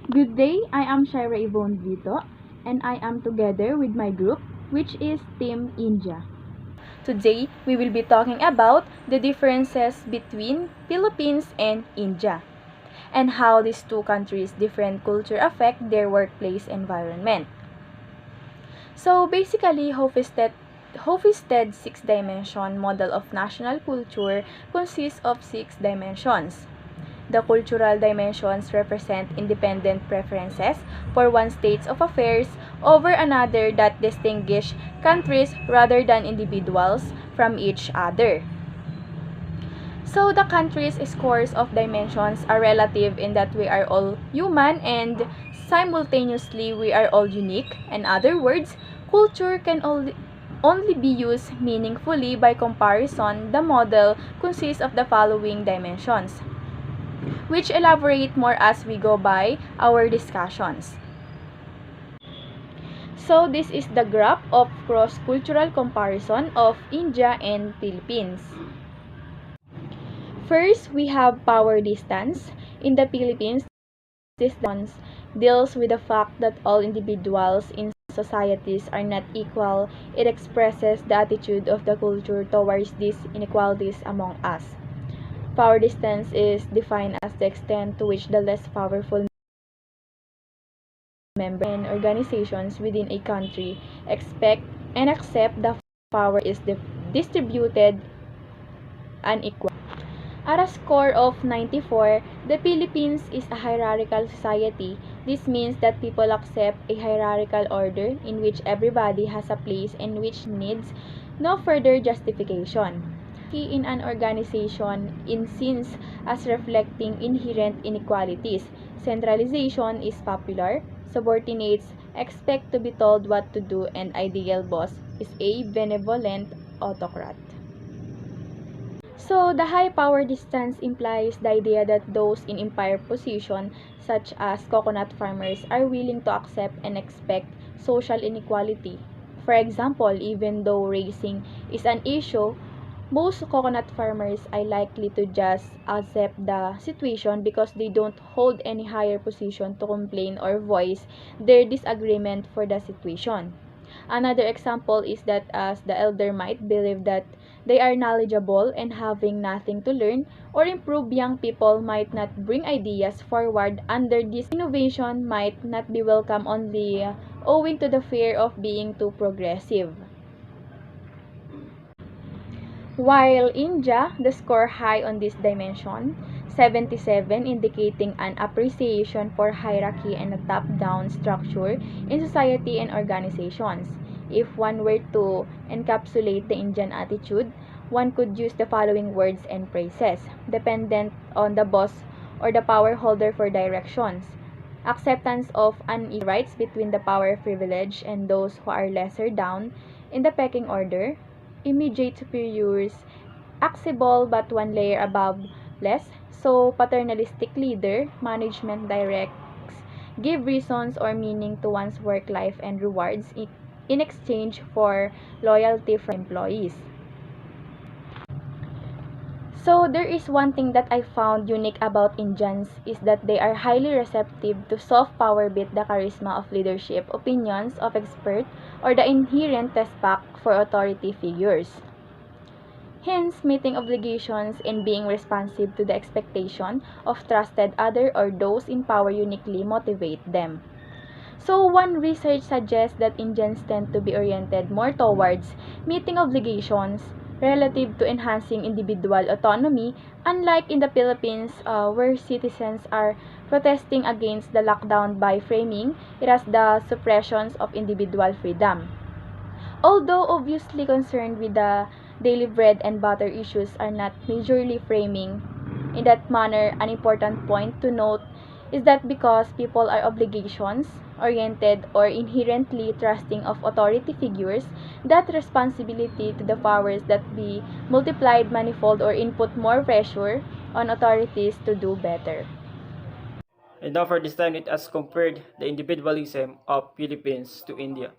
Good day, I am Shaira Yvonne Vitto, and I am together with my group, which is Team India. Today, we will be talking about the differences between Philippines and India, and how these two countries' different culture affect their workplace environment. So basically, Hofstede's six-dimension model of national culture consists of six dimensions. The cultural dimensions represent independent preferences for one state of affairs over another that distinguish countries rather than individuals from each other. So the country's scores of dimensions are relative in that we are all human and simultaneously we are all unique. In other words, culture can only be used meaningfully by comparison. The model consists of the following dimensions, which elaborate more as we go by our discussions. So this is the graph of cross-cultural comparison of India and Philippines. First, we have power distance. In the Philippines, this distance deals with the fact that all individuals in societies are not equal. It expresses the attitude of the culture towards these inequalities among us. Power distance is defined as the extent to which the less powerful members and organizations within a country expect and accept the power is distributed unequally. At a score of 94, the Philippines is a hierarchical society. This means that people accept a hierarchical order in which everybody has a place and which needs no further justification. Key in an organization is seen as reflecting inherent inequalities. Centralization is popular. Subordinates expect to be told what to do, and ideal boss is a benevolent autocrat. So, the high power distance implies the idea that those in empire position, such as coconut farmers, are willing to accept and expect social inequality. For example, even though raising is an issue, most coconut farmers are likely to just accept the situation because they don't hold any higher position to complain or voice their disagreement for the situation. Another example is that as the elder might believe that they are knowledgeable and having nothing to learn or improve, young people might not bring ideas forward under this innovation might not be welcome only owing to the fear of being too progressive. While India, the score high on this dimension, 77, indicating an appreciation for hierarchy and a top-down structure in society and organizations. If one were to encapsulate the Indian attitude, one could use the following words and phrases: dependent on the boss or the power holder for directions, acceptance of unequal rights between the power privileged and those who are lesser down in the pecking order, immediate superiors, accessible but one layer above less, so paternalistic leader, management directs, give reasons or meaning to one's work life and rewards in exchange for loyalty from employees. So there is one thing that I found unique about Indians is that they are highly receptive to soft power beat the charisma of leadership, opinions of experts, or the inherent respect for authority figures. Hence, meeting obligations and being responsive to the expectation of trusted other or those in power uniquely motivate them. So, one research suggests that Indians tend to be oriented more towards meeting obligations relative to enhancing individual autonomy, unlike in the Philippines where citizens are protesting against the lockdown by framing it as the suppressions of individual freedom. Although obviously concerned with the daily bread and butter issues are not majorly framing in that manner, an important point to note is that because people are obligations oriented or inherently trusting of authority figures, that responsibility to the powers that be multiplied manifold or input more pressure on authorities to do better. And now for this time, let us compare the individualism of Philippines to India.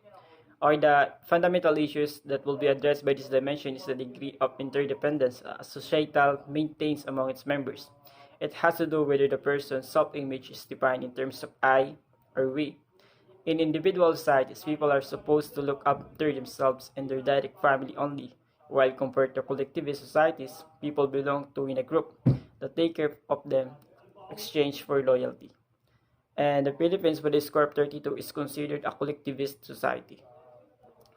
Or the fundamental issues that will be addressed by this dimension is the degree of interdependence a societal maintains among its members, It has to do whether the person's self-image is defined in terms of I or we. In individual societies, people are supposed to look after themselves and their direct family only, while compared to collectivist societies, people belong to in a group that take care of them exchange for loyalty. And the Philippines, with a score of 32, is considered a collectivist society.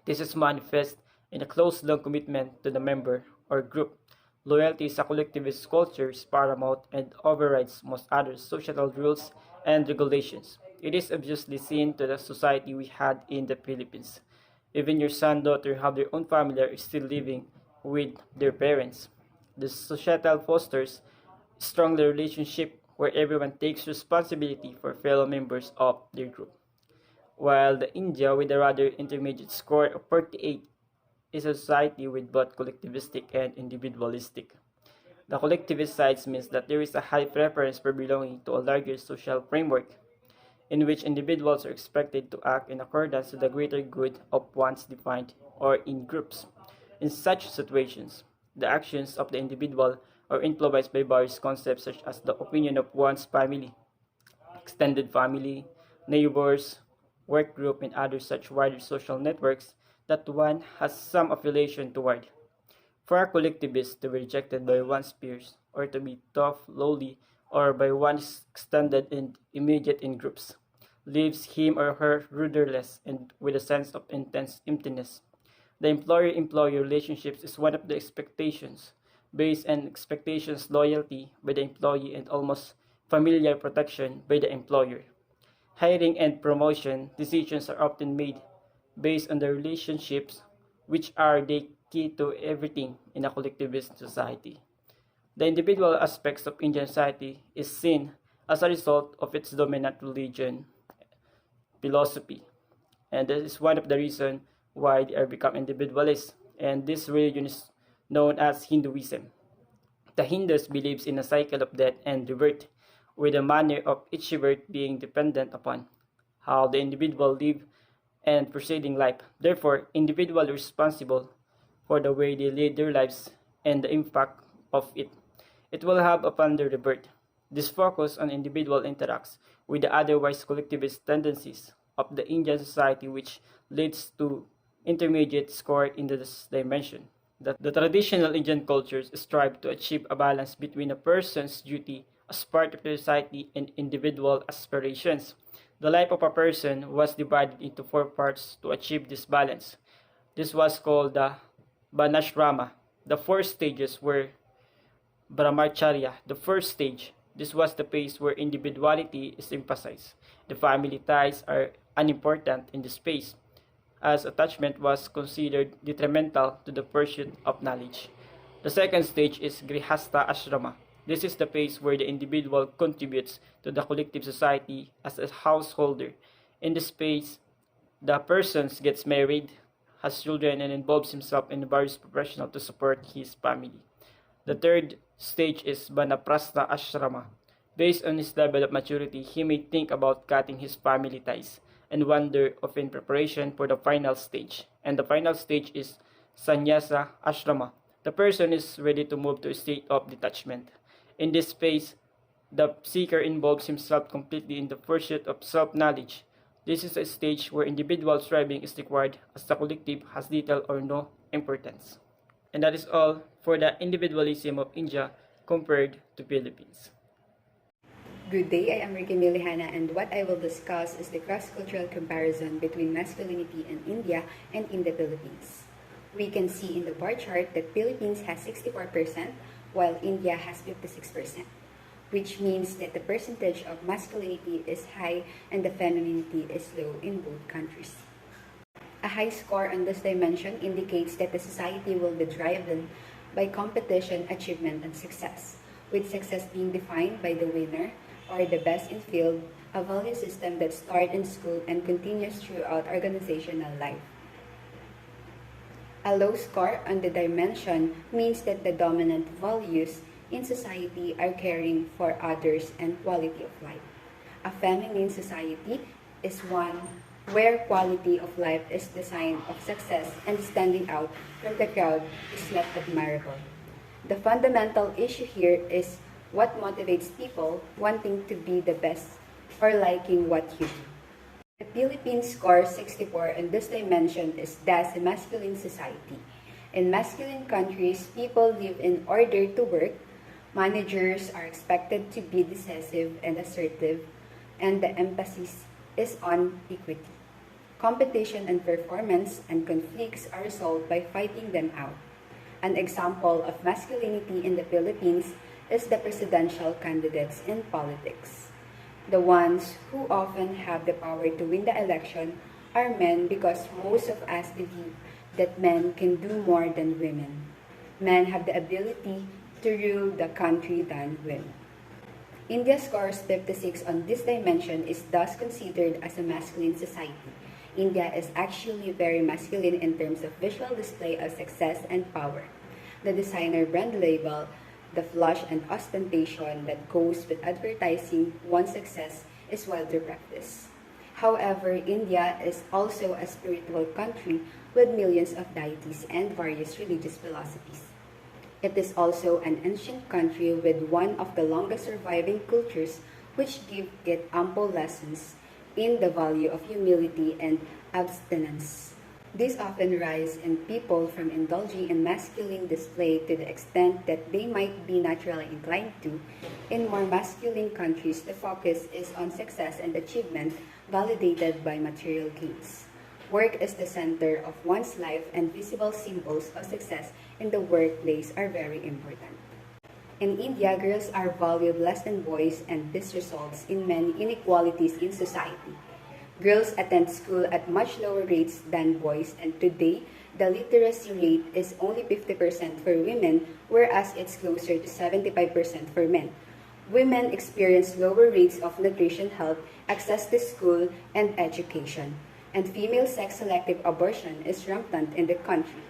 This is manifest in a close long commitment to the member or group. Loyalty is a collectivist culture is paramount and overrides most other societal rules and regulations. It is obviously seen to the society we had in the Philippines. Even your son daughter have their own family are still living with their parents. The societal fosters strong relationship where everyone takes responsibility for fellow members of their group. While the India, with a rather intermediate score of 48, is a society with both collectivistic and individualistic. The collectivist side means that there is a high preference for belonging to a larger social framework, in which individuals are expected to act in accordance with the greater good of one's defined or in groups. In such situations, the actions of the individual are influenced by various concepts such as the opinion of one's family, extended family, neighbors, work group, and other such wider social networks that one has some affiliation toward. For a collectivist to be rejected by one's peers, or to be tough, lowly, or by one's extended and immediate in groups, leaves him or her rudderless and with a sense of intense emptiness. The employer-employee relationships is one of the expectations, based on expectations loyalty by the employee and almost familiar protection by the employer. Hiring and promotion decisions are often made based on the relationships which are the key to everything in a collectivist society. The individual aspects of Indian society is seen as a result of its dominant religion, philosophy, and this is one of the reasons why they are become individualists, and this religion is known as Hinduism. The Hindus believes in a cycle of death and rebirth, with the manner of each rebirth being dependent upon how the individual live and proceeding life. Therefore, individuals responsible for the way they lead their lives and the impact of it will have upon their rebirth. This focus on individual interacts with the otherwise collectivist tendencies of the Indian society, which leads to intermediate score in this dimension. The traditional Indian cultures strive to achieve a balance between a person's duty as part of the society and individual aspirations. The life of a person was divided into 4 parts to achieve this balance. This was called the Banashrama. The 4 stages were Brahmacharya. The first stage, this was the phase where individuality is emphasized. The family ties are unimportant in this phase, as attachment was considered detrimental to the pursuit of knowledge. The second stage is Grihastha Ashrama. This is the phase where the individual contributes to the collective society as a householder. In this phase, the person gets married, has children, and involves himself in various professions to support his family. The third stage is Banaprastha Ashrama. Based on his level of maturity, he may think about cutting his family ties and wander off in preparation for the final stage. And the final stage is Sannyasa Ashrama. The person is ready to move to a state of detachment. In this phase, the seeker involves himself completely in the pursuit of self-knowledge. This is a stage where individual striving is required, as the collective has little or no importance. And that is all for the individualism of India compared to Philippines. Good day, I am Rikki Mae, Lejana, and what I will discuss is the cross-cultural comparison between masculinity in India and in the Philippines. We can see in the bar chart that Philippines has 64%, while India has 56%, which means that the percentage of masculinity is high and the femininity is low in both countries. A high score on this dimension indicates that the society will be driven by competition, achievement, and success, with success being defined by the winner or the best in field, a value system that starts in school and continues throughout organizational life. A low score on the dimension means that the dominant values in society are caring for others and quality of life. A feminine society is one where quality of life is the sign of success and standing out from the crowd is not admirable. The fundamental issue here is What motivates people wanting to be the best or liking what you do? The Philippines scores 64 in this dimension is thus a masculine society. In masculine countries, people live in order to work. Managers are expected to be decisive and assertive, and the emphasis is on equity. Competition and performance and conflicts are resolved by fighting them out. An example of masculinity in the Philippines is the presidential candidates in politics. The ones who often have the power to win the election are men because most of us believe that men can do more than women. Men have the ability to rule the country than women. India scores 56 on this dimension is thus considered as a masculine society. India is actually very masculine in terms of visual display of success and power. The designer brand label, the flash and ostentation that goes with advertising one's success is widely practiced. However, India is also a spiritual country with millions of deities and various religious philosophies. It is also an ancient country with one of the longest surviving cultures which give it ample lessons in the value of humility and abstinence. This often rise in people from indulging in masculine display to the extent that they might be naturally inclined to. In more masculine countries, the focus is on success and achievement validated by material gains. Work is the center of one's life, and visible symbols of success in the workplace are very important. In India, girls are valued less than boys, and this results in many inequalities in society. Girls attend school at much lower rates than boys, and today, the literacy rate is only 50% for women, whereas it's closer to 75% for men. Women experience lower rates of nutrition, health, access to school, and education. And female sex-selective abortion is rampant in the country.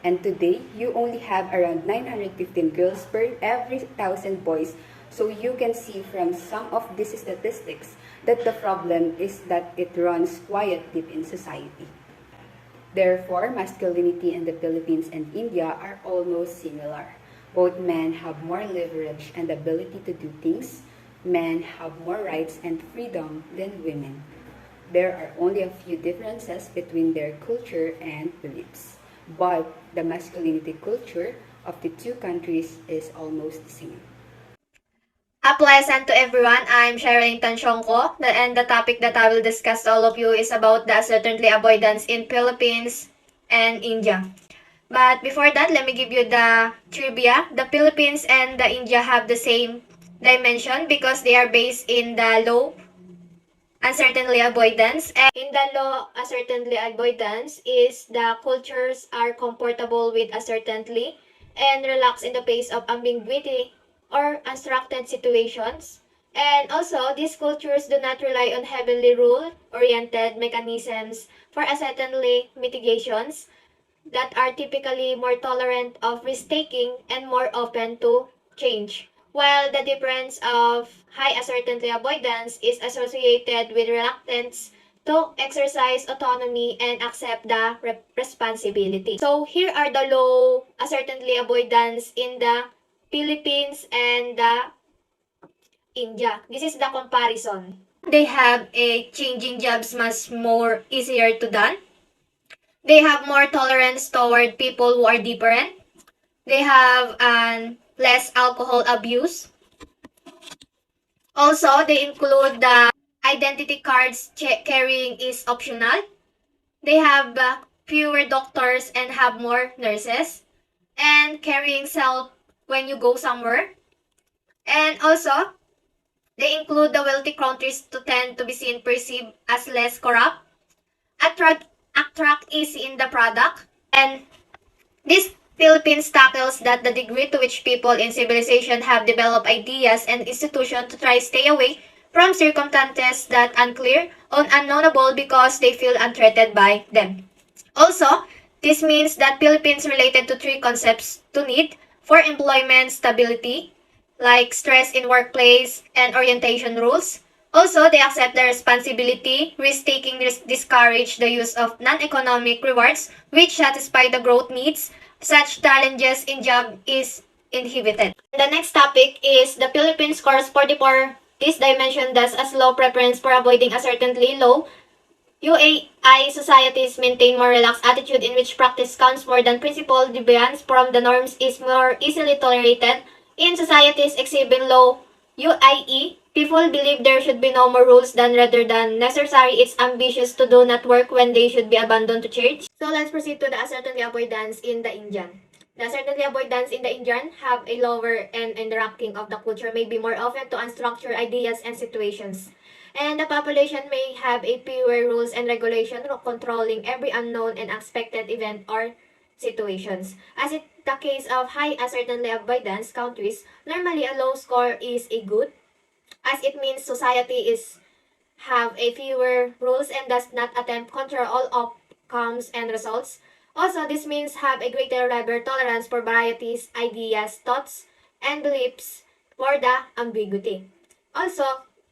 And today, you only have around 915 girls per every 1,000 boys, so you can see from some of these statistics that the problem is that it runs quiet deep in society. Therefore, masculinity in the Philippines and India are almost similar. Both men have more leverage and ability to do things. Men have more rights and freedom than women. There are only a few differences between their culture and beliefs, but the masculinity culture of the two countries is almost the same. A pleasant to everyone. I'm Shaira in Tansiongco, and the topic that I will discuss to all of you is about the certainly avoidance in Philippines and India. But before that, let me give you the trivia. The Philippines and the India have the same dimension because they are based in the law uncertainty avoidance. And in the law uncertainty avoidance is the cultures are comfortable with uncertainty and relax in the face of ambiguity or unstructured situations. And also, these cultures do not rely on heavily rule-oriented mechanisms for uncertainty mitigations that are typically more tolerant of risk-taking and more open to change. While the difference of high uncertainty avoidance is associated with reluctance to exercise autonomy and accept the responsibility. So here are the low uncertainty avoidance in the Philippines and the India. This is the comparison. They have a changing jobs much more easier to done. They have more tolerance toward people who are different. They have less alcohol abuse. Also, they include the identity cards carrying is optional. They have fewer doctors and have more nurses. And carrying self when you go somewhere. And also, they include the wealthy countries to tend to be seen perceived as less corrupt. Attract easy in the product. And this Philippines tackles that the degree to which people in civilization have developed ideas and institutions to try stay away from circumstances that unclear or unknowable because they feel unthreatened by them. Also, this means that Philippines related to three concepts to need for employment stability, like stress in workplace and orientation rules. Also, they accept the responsibility, risk-taking discourage the use of non-economic rewards which satisfy the growth needs. Such challenges in job is inhibited. The next topic is the Philippines scores 44. This dimension thus as low preference for avoiding a certainly low. UAI societies maintain more relaxed attitude in which practice counts more than principle. Deviance from the norms is more easily tolerated. In societies exhibiting low UIE, people believe there should be no more rules than rather than necessary. It's ambitious to do not work when they should be abandoned to church. So let's proceed to the ascertainly avoidance in the Indian. The ascertainly avoidance in the Indian have a lower end in the ranking of the culture, may be more often to unstructured ideas and situations. And the population may have a fewer rules and regulations controlling every unknown and unexpected event or situations. As in the case of high uncertainty avoidance countries, normally a low score is a good, as it means society is have a fewer rules and does not attempt control all outcomes and results. Also, this means have a greater level tolerance for varieties, ideas, thoughts, and beliefs for the ambiguity. Also,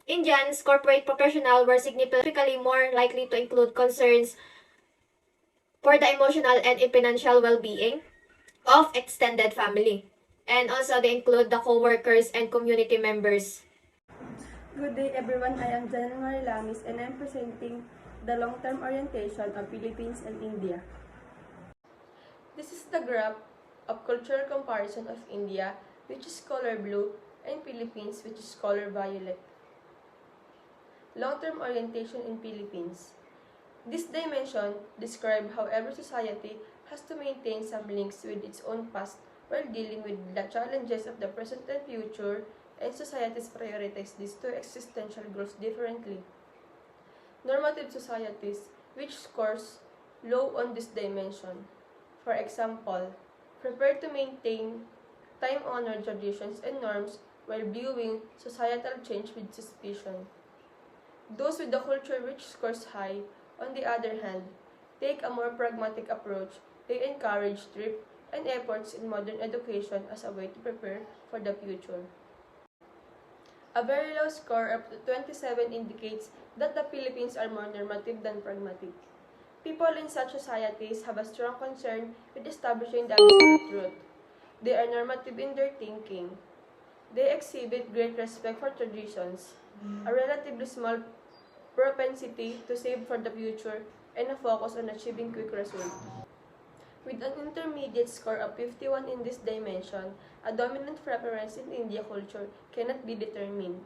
Indians, corporate professional were significantly more likely to include concerns for the emotional and financial well-being of extended family. And also, they include the co-workers and community members. Good day everyone, I am Janelle Lamis and I am presenting the long-term orientation of Philippines and India. This is the graph of cultural comparison of India, which is color blue, and Philippines, which is color violet. Long-term orientation in Philippines. This dimension describes how every society has to maintain some links with its own past while dealing with the challenges of the present and future, and societies prioritize these two existential goals differently. Normative societies, which scores low on this dimension. For example, prepare to maintain time-honored traditions and norms while viewing societal change with suspicion. Those with the culture which scores high, on the other hand, take a more pragmatic approach. They encourage thrift and efforts in modern education as a way to prepare for the future. A very low score of 27 indicates that the Philippines are more normative than pragmatic. People in such societies have a strong concern with establishing the absolute truth. They are normative in their thinking. They exhibit great respect for traditions, a relatively small propensity to save for the future, and a focus on achieving quick results. With an intermediate score of 51 in this dimension, a dominant preference in India culture cannot be determined.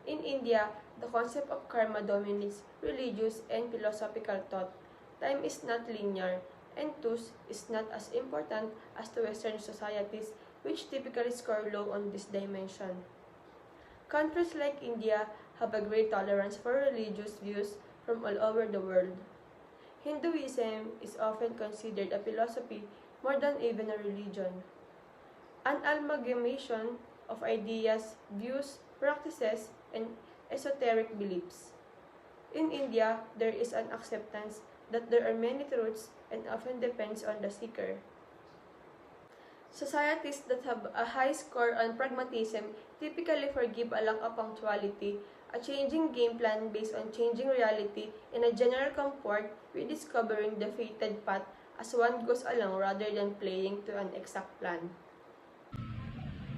In India, the concept of karma dominates religious and philosophical thought. Time is not linear, and thus is not as important as the Western societies, which typically score low on this dimension. Countries like India have a great tolerance for religious views from all over the world. Hinduism is often considered a philosophy more than even a religion. An amalgamation of ideas, views, practices, and esoteric beliefs. In India, there is an acceptance that there are many truths and often depends on the seeker. Societies that have a high score on pragmatism typically forgive a lack of punctuality, a changing game plan based on changing reality, and a general comfort with discovering the fated path as one goes along rather than playing to an exact plan.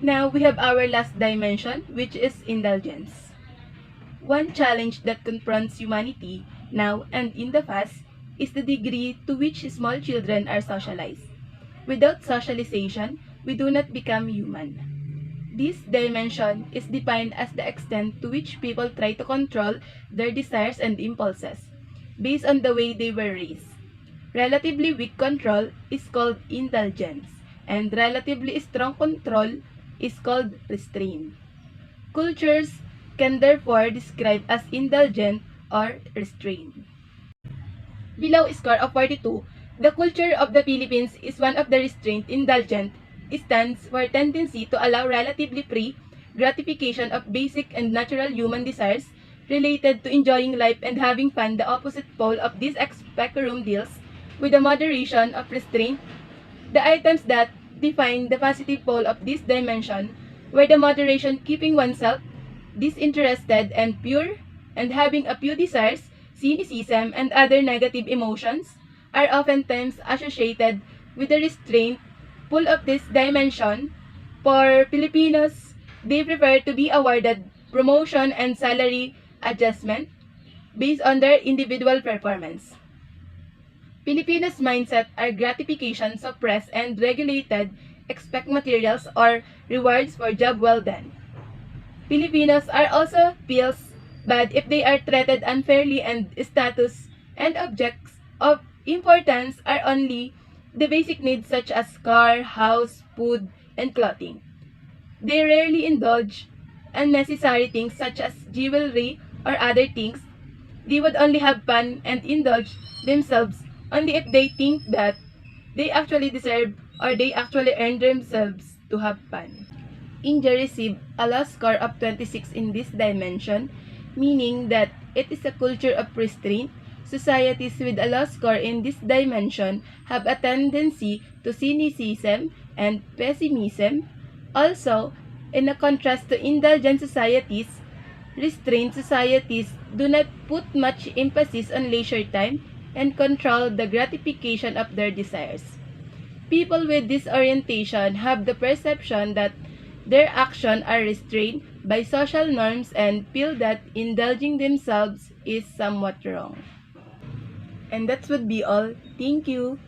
Now we have our last dimension, which is indulgence. One challenge that confronts humanity now and in the past is the degree to which small children are socialized. Without socialization, we do not become human. This dimension is defined as the extent to which people try to control their desires and impulses, based on the way they were raised. Relatively weak control is called indulgence, and relatively strong control is called restraint. Cultures can therefore describe as indulgent or restrained. Below score of 42, the culture of the Philippines is one of the restrained indulgent. It stands for tendency to allow relatively free gratification of basic and natural human desires related to enjoying life and having fun. The opposite pole of this spectrum deals with the moderation of restraint. The items that define the positive pole of this dimension were the moderation keeping oneself disinterested and pure, and having a few desires, cynicism, and other negative emotions are oftentimes associated with the restraint pull of this dimension. For Filipinos, they prefer to be awarded promotion and salary adjustment based on their individual performance. Filipinos' mindset are gratification suppressed and regulated, expect materials or rewards for job well done. Filipinos are also feels bad if they are treated unfairly and status and objects of importance are only the basic needs such as car, house, food, and clothing. They rarely indulge unnecessary things such as jewelry or other things. They would only have fun and indulge themselves only if they think that they actually deserve or they actually earn themselves to have fun. India received a low score of 26 in this dimension, meaning that it is a culture of restraint. Societies with a low score in this dimension have a tendency to cynicism and pessimism. Also, in a contrast to indulgent societies, restrained societies do not put much emphasis on leisure time and control the gratification of their desires. People with this orientation have the perception that their actions are restrained by social norms and feel that indulging themselves is somewhat wrong. And that would be all. Thank you.